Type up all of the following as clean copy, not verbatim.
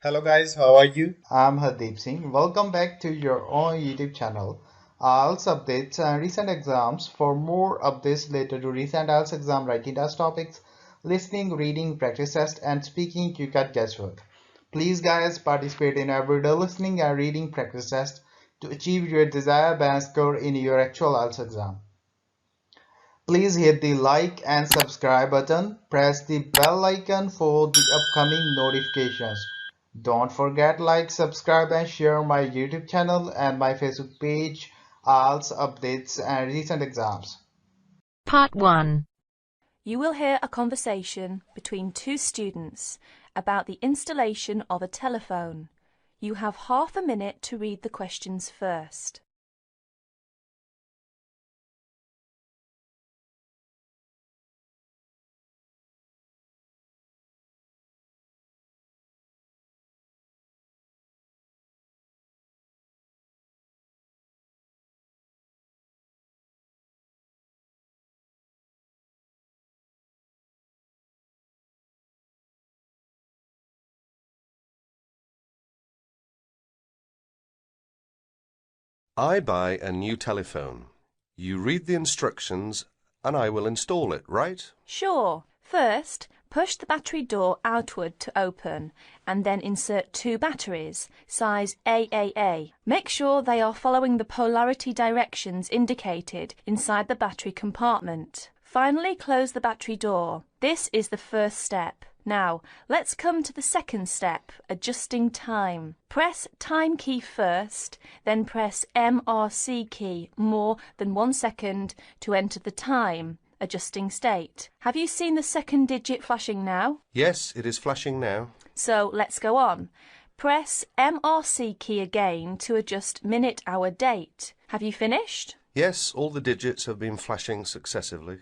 Hello guys, how are you? I'm Hardeep Singh. Welcome back to your own YouTube channel. IELTS updates and recent exams. For more updates related to recent IELTS exam writing test topics, listening, reading, practice test, and speaking, you got guesswork. Please, guys, participate in everyday listening and reading practice test to achieve your desired band score in your actual IELTS exam. Please hit the like and subscribe button. Press the bell icon for the upcoming notifications. Don't forget like, subscribe and share my YouTube channel and my Facebook page, IELTS updates and recent exams. Part 1. You will hear a conversation between two students about the installation of a telephone. You have half a minute to read the questions first. I buy a new telephone. You read the instructions and I will install it, right? Sure. First, push the battery door outward to open and then insert two batteries, size AAA. Make sure they are following the polarity directions indicated inside the battery compartment. Finally, close the battery door. This is the first step. Now, let's come to the second step, adjusting time. Press time key first, then press MRC key more than 1 second to enter the time, adjusting state. Have you seen the second digit flashing now? Yes, it is flashing now. So let's go on. Press MRC key again to adjust minute, hour, date. Have you finished? Yes, all the digits have been flashing successively.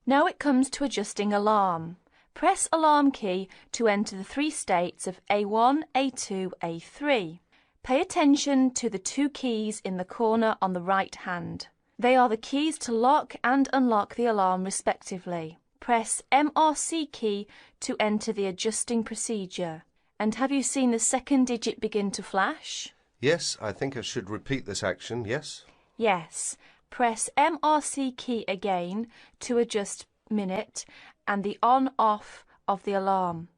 Now it comes to adjusting alarm. Press alarm key to enter the three states of A1, A2, A3. Pay attention to the two keys in the corner on the right hand. They are the keys to lock and unlock the alarm respectively. Press MRC key to enter the adjusting procedure. And have you seen the second digit begin to flash? Yes, I think I should repeat this action, yes? Yes. Press MRC key again to adjust minute and the on-off of the alarm.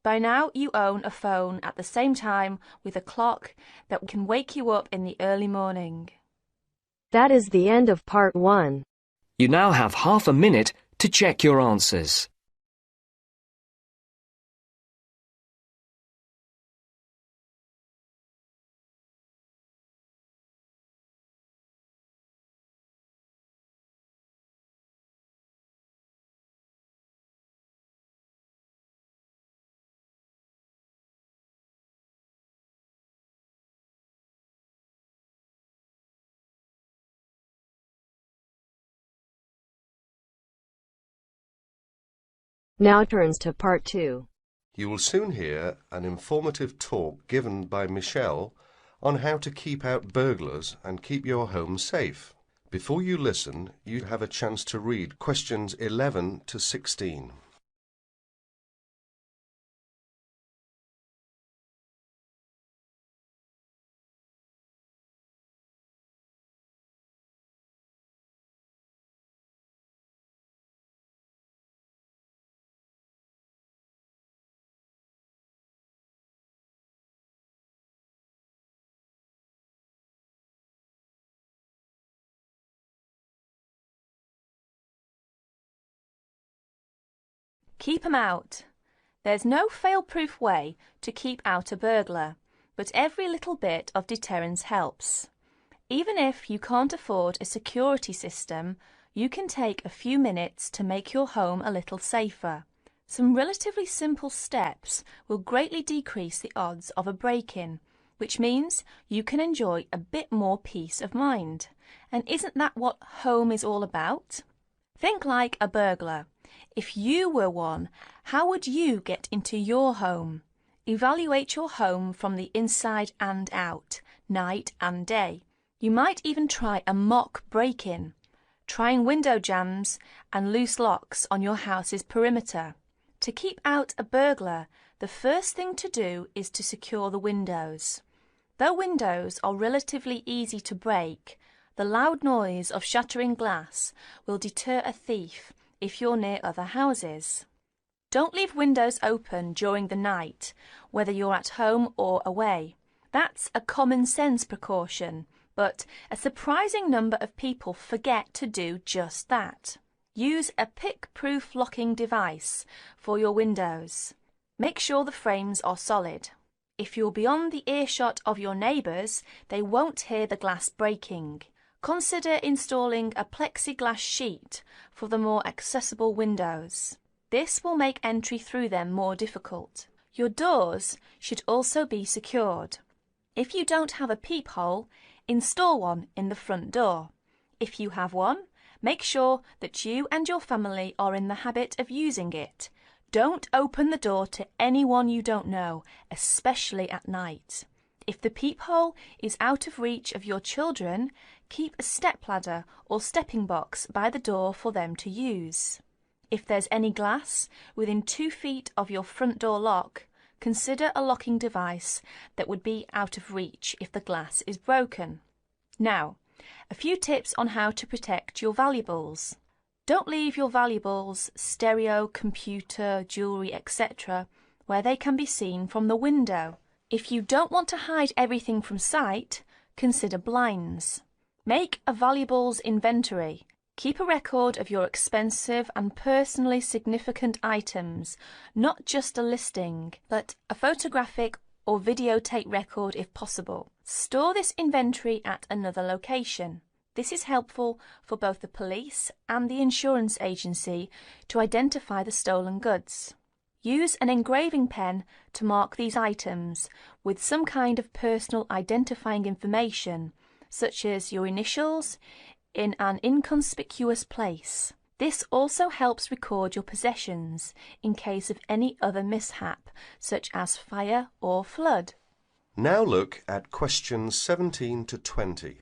By now you own a phone at the same time with a clock that can wake you up in the early morning. That is the end of Part 1. You now have half a minute to check your answers. Now turns to Part 2. You will soon hear an informative talk given by Michelle on how to keep out burglars and keep your home safe. Before you listen, you have a chance to read questions 11 to 16. Keep 'em out. There's no fail-proof way to keep out a burglar, but every little bit of deterrence helps. Even if you can't afford a security system, you can take a few minutes to make your home a little safer. Some relatively simple steps will greatly decrease the odds of a break-in, which means you can enjoy a bit more peace of mind. And isn't that what home is all about? Think like a burglar. If you were one, how would you get into your home? Evaluate your home from the inside and out, night and day. You might even try a mock break-in, trying window jambs and loose locks on your house's perimeter. To keep out a burglar, the first thing to do is to secure the windows. Though windows are relatively easy to break, the loud noise of shattering glass will deter a thief if you're near other houses. Don't leave windows open during the night, whether you're at home or away. That's a common sense precaution, but a surprising number of people forget to do just that. Use a pick-proof locking device for your windows. Make sure the frames are solid. If you're beyond the earshot of your neighbours, they won't hear the glass breaking. Consider installing a plexiglass sheet for the more accessible windows. This will make entry through them more difficult. Your doors should also be secured. If you don't have a peephole, install one in the front door. If you have one, make sure that you and your family are in the habit of using it. Don't open the door to anyone you don't know, especially at night. If the peephole is out of reach of your children, keep a stepladder or stepping box by the door for them to use. If there's any glass within 2 feet of your front door lock, consider a locking device that would be out of reach if the glass is broken. Now, a few tips on how to protect your valuables. Don't leave your valuables, stereo, computer, jewellery, etc., where they can be seen from the window. If you don't want to hide everything from sight, consider blinds. Make a valuables inventory. Keep a record of your expensive and personally significant items, not just a listing, but a photographic or videotape record if possible. Store this inventory at another location. This is helpful for both the police and the insurance agency to identify the stolen goods. Use an engraving pen to mark these items with some kind of personal identifying information, such as your initials, in an inconspicuous place. This also helps record your possessions in case of any other mishap, such as fire or flood. Now look at questions 17 to 20.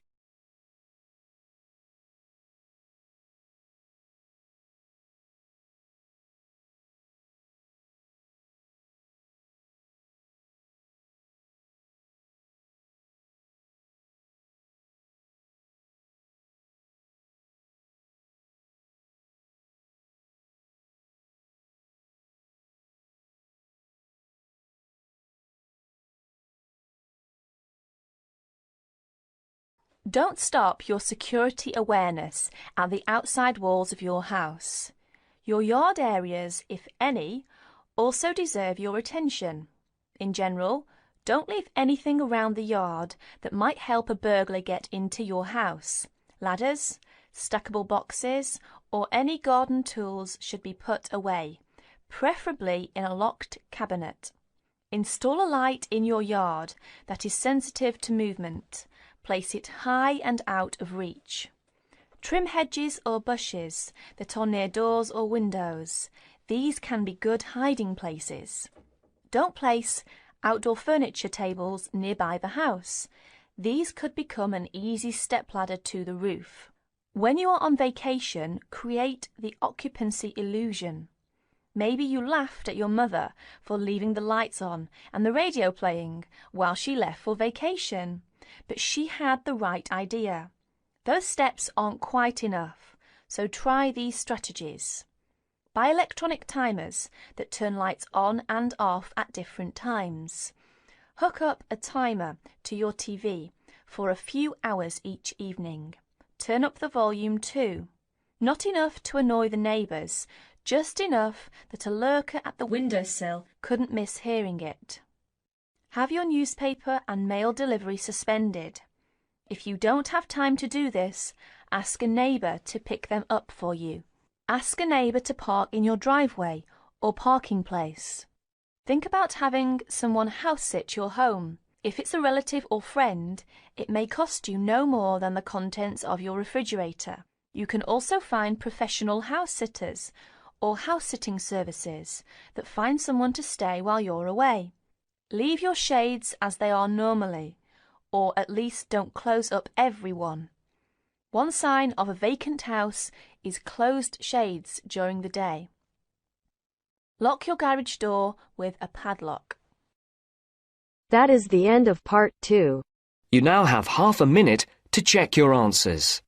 Don't stop your security awareness at the outside walls of your house. Your yard areas, if any, also deserve your attention. In general, don't leave anything around the yard that might help a burglar get into your house. Ladders, stackable boxes, or any garden tools should be put away, preferably in a locked cabinet. Install a light in your yard that is sensitive to movement. Place it high and out of reach. Trim hedges or bushes that are near doors or windows. These can be good hiding places. Don't place outdoor furniture tables nearby the house. These could become an easy stepladder to the roof. When you are on vacation, create the occupancy illusion. Maybe you laughed at your mother for leaving the lights on and the radio playing while she left for vacation. But she had the right idea. Those steps aren't quite enough, so try these strategies. Buy electronic timers that turn lights on and off at different times. Hook up a timer to your TV for a few hours each evening. Turn up the volume too. Not enough to annoy the neighbours, just enough that a lurker at the windowsill couldn't miss hearing it. Have your newspaper and mail delivery suspended. If you don't have time to do this, ask a neighbour to pick them up for you. Ask a neighbour to park in your driveway or parking place. Think about having someone house sit your home. If it's a relative or friend, it may cost you no more than the contents of your refrigerator. You can also find professional house sitters or house sitting services that find someone to stay while you're away. Leave your shades as they are normally, or at least don't close up every one. One sign of a vacant house is closed shades during the day. Lock your garage door with a padlock. That is the end of part 2. You now have half a minute to check your answers.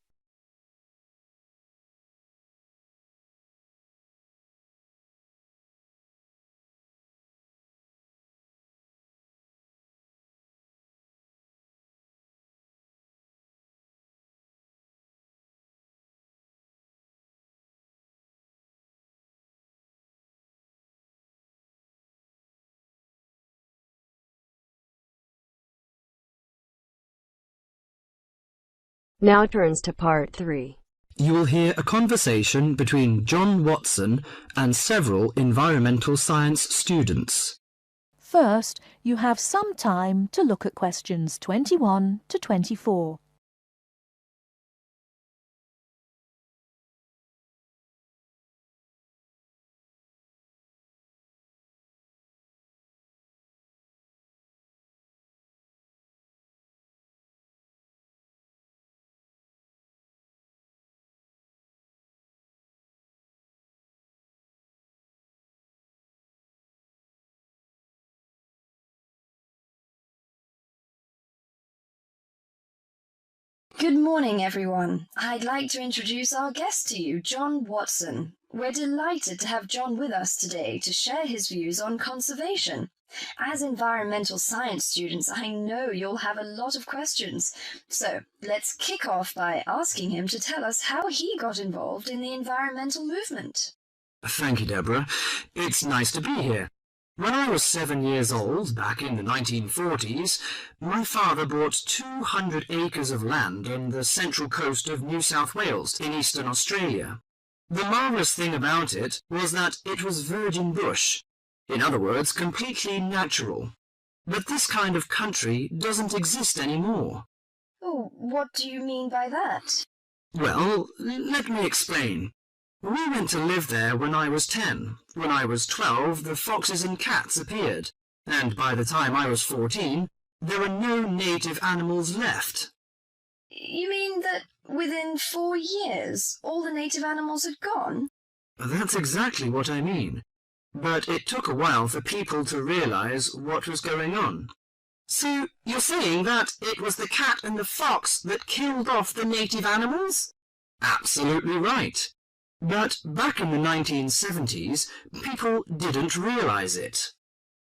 Now turns to part 3. You will hear a conversation between John Watson and several environmental science students. First, you have some time to look at questions 21 to 24. Good morning, everyone. I'd like to introduce our guest to you, John Watson. We're delighted to have John with us today to share his views on conservation. As environmental science students, I know you'll have a lot of questions. So let's kick off by asking him to tell us how he got involved in the environmental movement. Thank you, Deborah. It's nice to be here. When I was 7 years old, back in the 1940s, my father bought 200 acres of land on the central coast of New South Wales in eastern Australia. The marvellous thing about it was that it was virgin bush. In other words, completely natural. But this kind of country doesn't exist anymore. Oh, what do you mean by that? Well, let me explain. We went to live there when I was 10. When I was 12, the foxes and cats appeared, and by the time I was 14, there were no native animals left. You mean that within 4 years, all the native animals had gone? That's exactly what I mean. But it took a while for people to realize what was going on. So you're saying that it was the cat and the fox that killed off the native animals? Absolutely right. But back in the 1970s, people didn't realize it.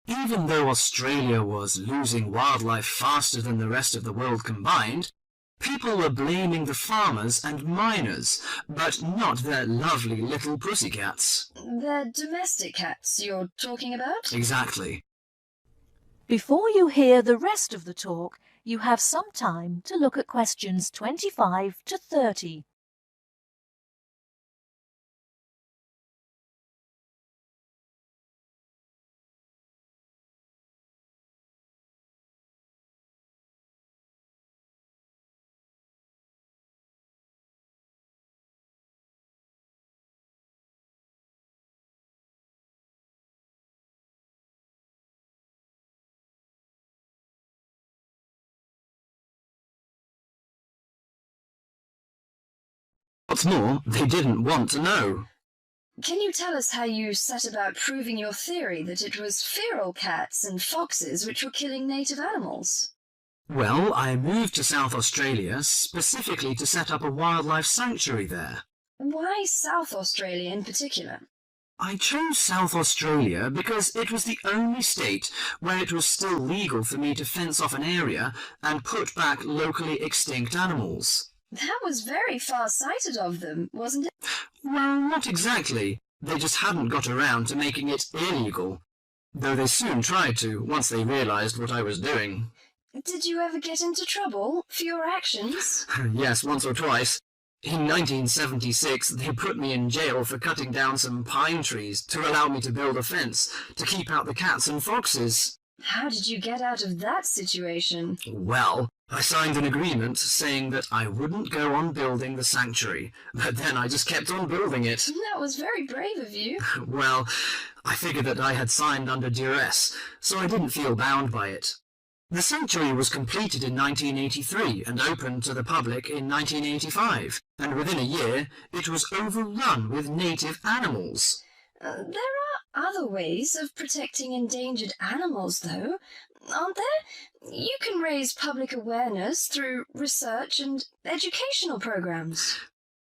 Even though Australia was losing wildlife faster than the rest of the world combined, people were blaming the farmers and miners, but not their lovely little pussycats. The domestic cats you're talking about? Exactly. Before you hear the rest of the talk, you have some time to look at questions 25 to 30. What's more, they didn't want to know. Can you tell us how you set about proving your theory that it was feral cats and foxes which were killing native animals? Well, I moved to South Australia specifically to set up a wildlife sanctuary there. Why South Australia in particular? I chose South Australia because it was the only state where it was still legal for me to fence off an area and put back locally extinct animals. That was very far-sighted of them, wasn't it? Well, not exactly. They just hadn't got around to making it illegal, though they soon tried to once they realized what I was doing. Did you ever get into trouble for your actions? Yes, once or twice. In 1976, they put me in jail for cutting down some pine trees to allow me to build a fence to keep out the cats and foxes. How did you get out of that situation? Well, I signed an agreement saying that I wouldn't go on building the sanctuary, but then I just kept on building it. That was very brave of you. Well, I figured that I had signed under duress, so I didn't feel bound by it. The sanctuary was completed in 1983 and opened to the public in 1985, and within a year it was overrun with native animals. There are other ways of protecting endangered animals, though, aren't there? You can raise public awareness through research and educational programs.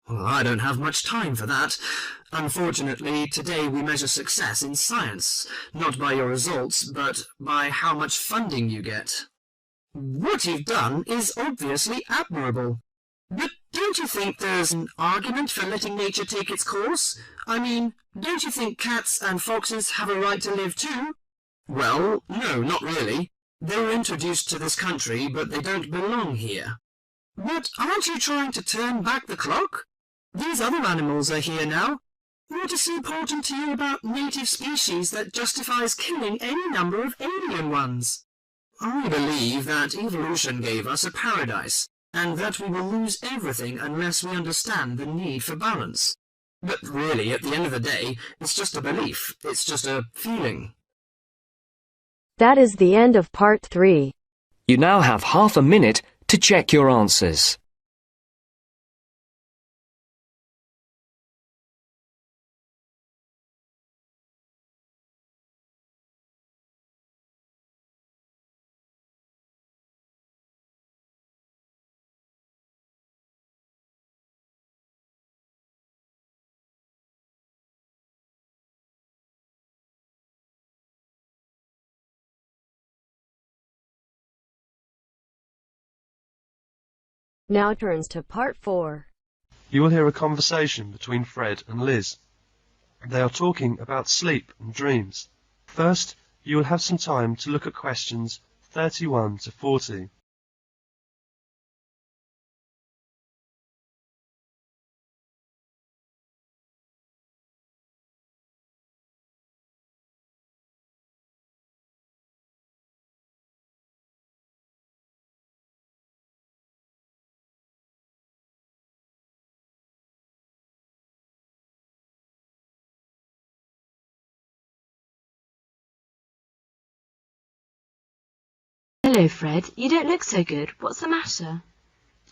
Well, I don't have much time for that. Unfortunately, today we measure success in science, not by your results, but by how much funding you get. What you've done is obviously admirable. But don't you think there's an argument for letting nature take its course? I mean, don't you think cats and foxes have a right to live too? Well, no, not really. They were introduced to this country, but they don't belong here. But aren't you trying to turn back the clock? These other animals are here now. What is so important to you about native species that justifies killing any number of alien ones? I believe that evolution gave us a paradise, and that we will lose everything unless we understand the need for balance. But really, at the end of the day, it's just a belief. It's just a feeling. That is the end of part 3. You now have half a minute to check your answers. Now turns to part 4. You will hear a conversation between Fred and Liz. They are talking about sleep and dreams. First, you will have some time to look at questions 31 to 40. Hello, Fred. You don't look so good. What's the matter?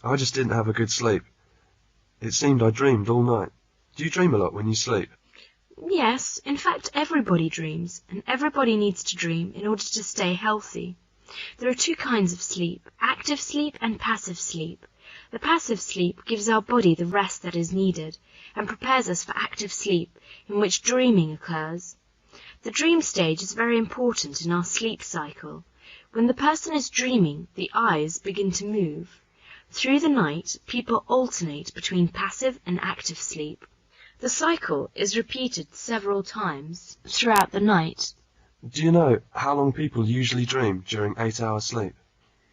I just didn't have a good sleep. It seemed I dreamed all night. Do you dream a lot when you sleep? Yes, in fact everybody dreams, and everybody needs to dream in order to stay healthy. There are 2 kinds of sleep, active sleep and passive sleep. The passive sleep gives our body the rest that is needed, and prepares us for active sleep, in which dreaming occurs. The dream stage is very important in our sleep cycle. When the person is dreaming, the eyes begin to move. Through the night, people alternate between passive and active sleep. The cycle is repeated several times throughout the night. Do you know how long people usually dream during 8-hour sleep?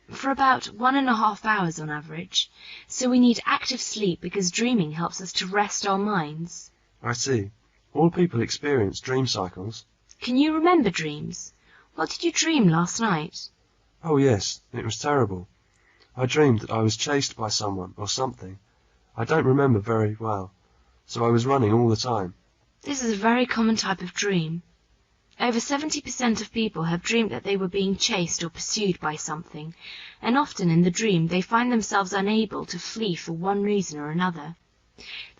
For about 1.5 hours on average. So we need active sleep because dreaming helps us to rest our minds. I see. All people experience dream cycles. Can you remember dreams? What did you dream last night? Oh yes, it was terrible. I dreamed that I was chased by someone or something. I don't remember very well, so I was running all the time. This is a very common type of dream. Over 70% of people have dreamed that they were being chased or pursued by something, and often in the dream they find themselves unable to flee for one reason or another.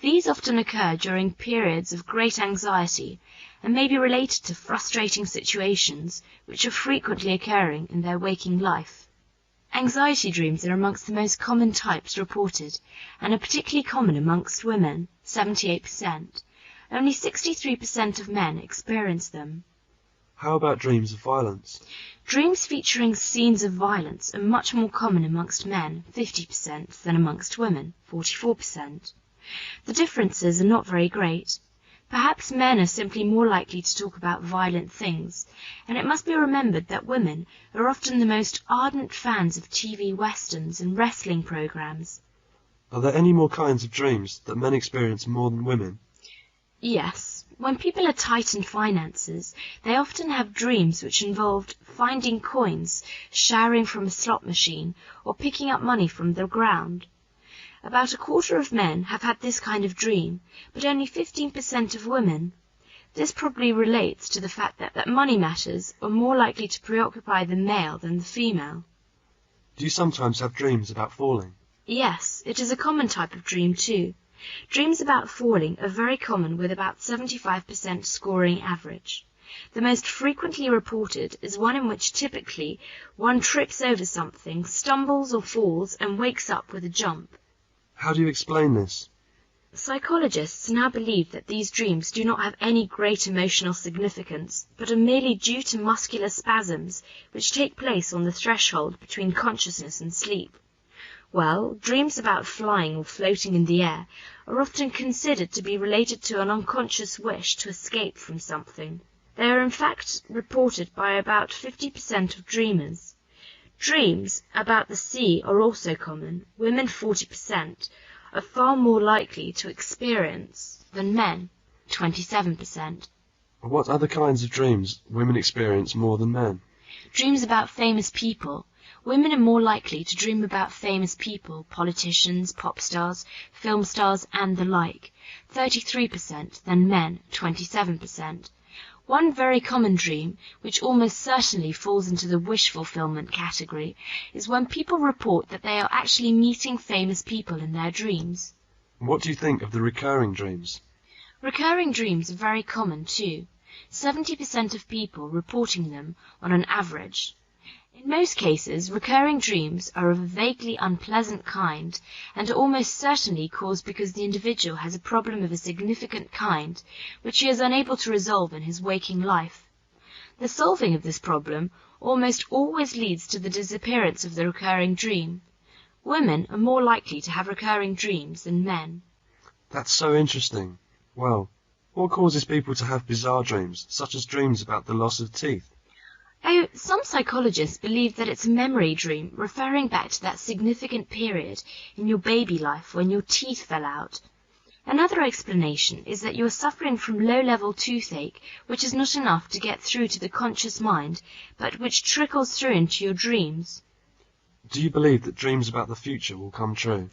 These often occur during periods of great anxiety and may be related to frustrating situations which are frequently occurring in their waking life. Anxiety dreams are amongst the most common types reported and are particularly common amongst women, 78%. Only 63% of men experience them. How about dreams of violence? Dreams featuring scenes of violence are much more common amongst men, 50%, than amongst women, 44%. The differences are not very great. Perhaps men are simply more likely to talk about violent things, and it must be remembered that women are often the most ardent fans of TV westerns and wrestling programs. Are there any more kinds of dreams that men experience more than women? Yes. When people are tight in finances, they often have dreams which involved finding coins, showering from a slot machine, or picking up money from the ground. About a quarter of men have had this kind of dream, but only 15% of women. This probably relates to the fact that money matters are more likely to preoccupy the male than the female. Do you sometimes have dreams about falling? Yes, it is a common type of dream too. Dreams about falling are very common with about 75% scoring average. The most frequently reported is one in which typically one trips over something, stumbles or falls and wakes up with a jump. How do you explain this? Psychologists now believe that these dreams do not have any great emotional significance, but are merely due to muscular spasms which take place on the threshold between consciousness and sleep. Well, dreams about flying or floating in the air are often considered to be related to an unconscious wish to escape from something. They are in fact reported by about 50% of dreamers. Dreams about the sea are also common. Women, 40%, are far more likely to experience than men, 27%. What other kinds of dreams women experience more than men? Dreams about famous people. Women are more likely to dream about famous people, politicians, pop stars, film stars, and the like, 33% than men, 27%. One very common dream, which almost certainly falls into the wish fulfillment category, is when people report that they are actually meeting famous people in their dreams. What do you think of the recurring dreams? Recurring dreams are very common too, 70% of people reporting them on an average. In most cases, recurring dreams are of a vaguely unpleasant kind and are almost certainly caused because the individual has a problem of a significant kind which he is unable to resolve in his waking life. The solving of this problem almost always leads to the disappearance of the recurring dream. Women are more likely to have recurring dreams than men. That's so interesting. Well, what causes people to have bizarre dreams, such as dreams about the loss of teeth? Oh, some psychologists believe that it's a memory dream referring back to that significant period in your baby life when your teeth fell out. Another explanation is that you are suffering from low-level toothache, which is not enough to get through to the conscious mind, but which trickles through into your dreams. Do you believe that dreams about the future will come true?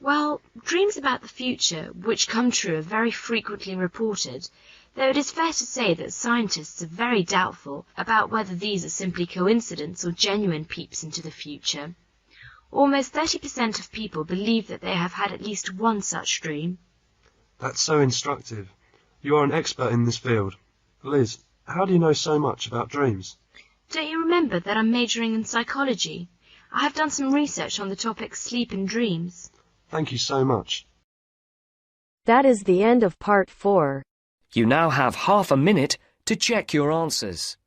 Well, dreams about the future, which come true, are very frequently reported, though it is fair to say that scientists are very doubtful about whether these are simply coincidence or genuine peeps into the future. Almost 30% of people believe that they have had at least one such dream. That's so instructive. You are an expert in this field. Liz, how do you know so much about dreams? Don't you remember that I'm majoring in psychology? I have done some research on the topic sleep and dreams. Thank you so much. That is the end of part 4. You now have half a minute to check your answers.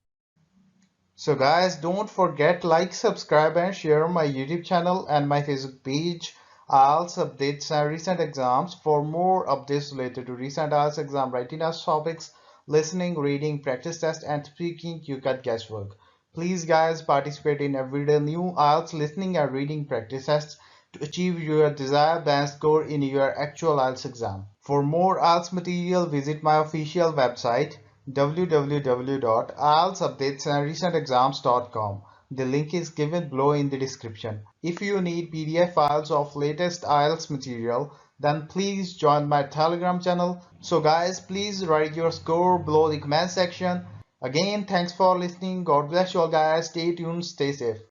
So guys, don't forget like, subscribe and share my YouTube channel and my Facebook page, IELTS updates and recent exams. For more updates related to recent IELTS exam writing test topics, listening, reading, practice test and speaking, you got guesswork. Please guys, participate in everyday new IELTS listening and reading practice tests to achieve your desired band score in your actual IELTS exam. For more IELTS material, visit my official website www.ieltsupdatesandrecentexams.com. The link is given below in the description. If you need PDF files of latest IELTS material, then please join my Telegram channel. So guys, please write your score below the comment section. Again, thanks for listening. God bless you all guys. Stay tuned, stay safe.